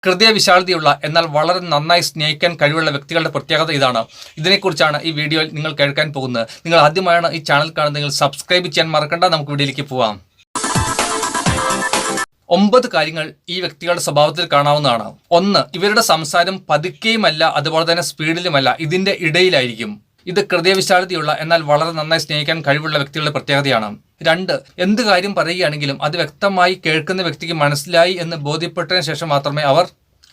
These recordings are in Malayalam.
ഹൃദയവിശാലതയുള്ള എന്നാൽ വളരെ നന്നായി സ്നേഹിക്കാൻ കഴിവുള്ള വ്യക്തികളുടെ പ്രത്യേകത ഇതാണ്. ഇതിനെക്കുറിച്ചാണ് ഈ വീഡിയോയിൽ നിങ്ങൾ കേൾക്കാൻ പോകുന്നത്. നിങ്ങൾ ആദ്യമായാണ് ഈ ചാനൽ കാണുന്നതെങ്കിൽ സബ്സ്ക്രൈബ് ചെയ്യാൻ മറക്കണ്ട. നമുക്ക് വീഡിയോയിലേക്ക് പോവാം. 9 കാര്യങ്ങൾ ഈ വ്യക്തികളുടെ സ്വഭാവത്തിൽ കാണാവുന്നതാണ്. 1. ഇവരുടെ സംസാരം പതുക്കെയുമല്ല, അതുപോലെ തന്നെ സ്പീഡിലുമല്ല, ഇതിന്റെ ഇടയിലായിരിക്കും. ഇത് ഹൃദയവിശാലതയുള്ള എന്നാൽ വളരെ നന്നായി സ്നേഹിക്കാൻ കഴിവുള്ള വ്യക്തികളുടെ പ്രത്യേകതയാണ്. 2. എന്ത് കാര്യം പറയുകയാണെങ്കിലും അത് വ്യക്തമായി കേൾക്കുന്ന വ്യക്തിക്ക് മനസ്സിലായി എന്ന് ബോധ്യപ്പെട്ടതിന് ശേഷം മാത്രമേ അവർ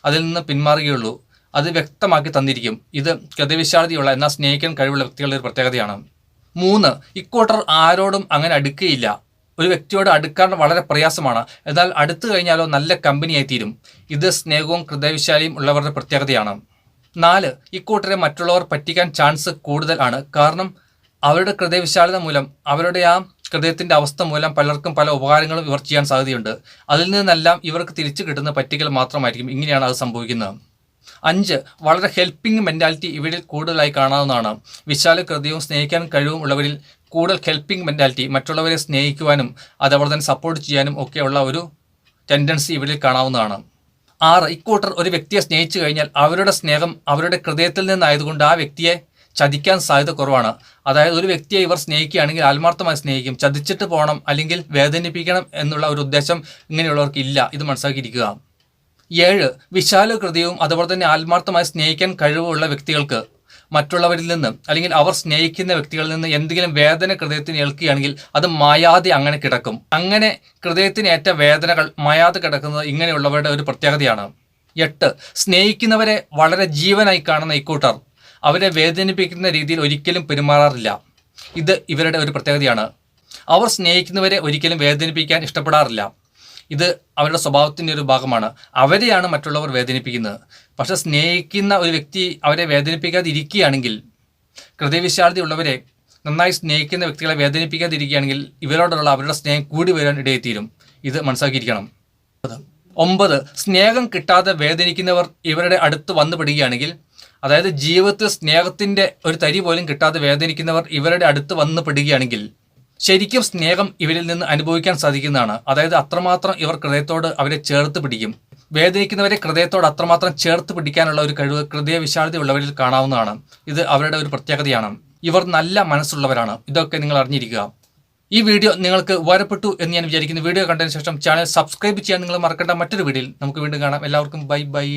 അതിൽ നിന്ന് പിന്മാറുകയുള്ളൂ. അത് വ്യക്തമാക്കി തന്നിരിക്കും. ഇത് ഹൃദയവിശാലതയുള്ള എന്നാൽ സ്നേഹിക്കാൻ കഴിവുള്ള വ്യക്തികളുടെ ഒരു പ്രത്യേകതയാണ്. 3. ഇക്കൂട്ടർ ആരോടും അങ്ങനെ അടുക്കുകയില്ല. ഒരു വ്യക്തിയോട് അടുക്കാൻ വളരെ പ്രയാസമാണ്, എന്നാൽ അടുത്തു കഴിഞ്ഞാലോ നല്ല കമ്പനിയായി തീരും. ഇത് സ്നേഹവും ഹൃദയവിശാലിയും ഉള്ളവരുടെ പ്രത്യേകതയാണ്. 4. ഇക്കൂട്ടരെ മറ്റുള്ളവർ പറ്റിക്കാൻ ചാൻസ് കൂടുതൽ ആണ്. കാരണം അവരുടെ ഹൃദയവിശാലത മൂലം, അവരുടെ ആ ഹൃദയത്തിന്റെ അവസ്ഥ മൂലം പലർക്കും പല ഉപകാരങ്ങളും ഇവർ ചെയ്യാൻ സാധ്യതയുണ്ട്. അതിൽ നിന്നെല്ലാം ഇവർക്ക് തിരിച്ചു കിട്ടുന്ന പറ്റിക്കൽ മാത്രമായിരിക്കും. ഇങ്ങനെയാണ് അത് സംഭവിക്കുന്നത്. 5. വളരെ ഹെൽപ്പിംഗ് മെന്റാലിറ്റി ഇവരിൽ കൂടുതലായി കാണാവുന്നതാണ്. വിശാല ഹൃദയവും സ്നേഹിക്കാൻ കഴിവും ഉള്ളവരിൽ കൂടുതൽ ഹെൽപ്പിംഗ് മെന്റാലിറ്റി, മറ്റുള്ളവരെ സ്നേഹിക്കുവാനും അതേപോലെ തന്നെ സപ്പോർട്ട് ചെയ്യാനും ഒക്കെയുള്ള ഒരു ടെൻഡൻസി ഇവരിൽ കാണാവുന്നതാണ്. 6. ഇക്കൂട്ടർ ഒരു വ്യക്തിയെ സ്നേഹിച്ചു കഴിഞ്ഞാൽ അവരുടെ സ്നേഹം അവരുടെ ഹൃദയത്തിൽ നിന്നായതുകൊണ്ട് ആ വ്യക്തിയെ ചതിക്കാൻ സാധ്യത കുറവാണ്. അതായത് ഒരു വ്യക്തിയെ ഇവർ സ്നേഹിക്കുകയാണെങ്കിൽ ആത്മാർത്ഥമായി സ്നേഹിക്കും. ചതിച്ചിട്ട് പോകണം അല്ലെങ്കിൽ വേദനിപ്പിക്കണം എന്നുള്ള ഒരു ഉദ്ദേശം ഇങ്ങനെയുള്ളവർക്ക് ഇല്ല. ഇത് മനസ്സിലാക്കിയിരിക്കുക. 7. വിശാല ഹൃദയവും അതുപോലെ തന്നെ ആത്മാർത്ഥമായി സ്നേഹിക്കാൻ കഴിവുള്ള വ്യക്തികൾക്ക് മറ്റുള്ളവരിൽ നിന്ന് അല്ലെങ്കിൽ അവർ സ്നേഹിക്കുന്ന വ്യക്തികളിൽ നിന്ന് എന്തെങ്കിലും വേദന ഹൃദയത്തിന് ഏൽക്കുകയാണെങ്കിൽ അത് മായാതെ അങ്ങനെ കിടക്കും. അങ്ങനെ ഹൃദയത്തിനേറ്റ വേദനകൾ മായാതെ കിടക്കുന്നത് ഇങ്ങനെയുള്ളവരുടെ ഒരു പ്രത്യേകതയാണ്. 8. സ്നേഹിക്കുന്നവരെ വളരെ ജീവനായി കാണുന്ന ഇക്കൂട്ടർ അവരെ വേദനിപ്പിക്കുന്ന രീതിയിൽ ഒരിക്കലും പെരുമാറാറില്ല. ഇത് ഇവരുടെ ഒരു പ്രത്യേകതയാണ്. അവർ സ്നേഹിക്കുന്നവരെ ഒരിക്കലും വേദനിപ്പിക്കാൻ ഇഷ്ടപ്പെടാറില്ല. ഇത് അവരുടെ സ്വഭാവത്തിൻ്റെ ഒരു ഭാഗമാണ്. അവരെയാണ് മറ്റുള്ളവർ വേദനിപ്പിക്കുന്നത്. പക്ഷെ സ്നേഹിക്കുന്ന ഒരു വ്യക്തി അവരെ വേദനിപ്പിക്കാതിരിക്കുകയാണെങ്കിൽ, ഹൃദയവിശാലതയുള്ളവരെ നന്നായി സ്നേഹിക്കുന്ന വ്യക്തികളെ വേദനിപ്പിക്കാതിരിക്കുകയാണെങ്കിൽ ഇവരോടുള്ള അവരുടെ സ്നേഹം കൂടി വരാൻ ഇടയെത്തീരും. ഇത് മനസ്സിലാക്കിയിരിക്കണം. 9. സ്നേഹം കിട്ടാതെ വേദനിക്കുന്നവർ ഇവരുടെ അടുത്ത് വന്നുപെടുകയാണെങ്കിൽ, അതായത് ജീവിതത്തിൽ സ്നേഹത്തിൻ്റെ ഒരു തരി പോലും കിട്ടാതെ വേദനിക്കുന്നവർ ഇവരുടെ അടുത്ത് വന്നു പെടുകയാണെങ്കിൽ ശരിക്കും സ്നേഹം ഇവരിൽ നിന്ന് അനുഭവിക്കാൻ സാധിക്കുന്നതാണ്. അതായത് അത്രമാത്രം ഇവർ ഹൃദയത്തോട് അവരെ ചേർത്ത് പിടിക്കും. വേദനിക്കുന്നവരെ ഹൃദയത്തോട് അത്രമാത്രം ചേർത്ത് പിടിക്കാനുള്ള ഒരു കഴിവ് ഹൃദയവിശാലതയുള്ളവരിൽ കാണാവുന്നതാണ്. ഇത് അവരുടെ ഒരു പ്രത്യേകതയാണ്. ഇവർ നല്ല മനസ്സുള്ളവരാണ്. ഇതൊക്കെ നിങ്ങൾ അറിഞ്ഞിരിക്കുക. ഈ വീഡിയോ നിങ്ങൾക്ക് ഉപകാരപ്പെട്ടു എന്ന് ഞാൻ വിചാരിക്കുന്നു. വീഡിയോ കണ്ടതിന് ശേഷം ചാനൽ സബ്സ്ക്രൈബ് ചെയ്യാൻ നിങ്ങൾ മറക്കേണ്ട. മറ്റൊരു വീഡിയോയിൽ നമുക്ക് വീണ്ടും കാണാം. എല്ലാവർക്കും ബൈ ബൈ.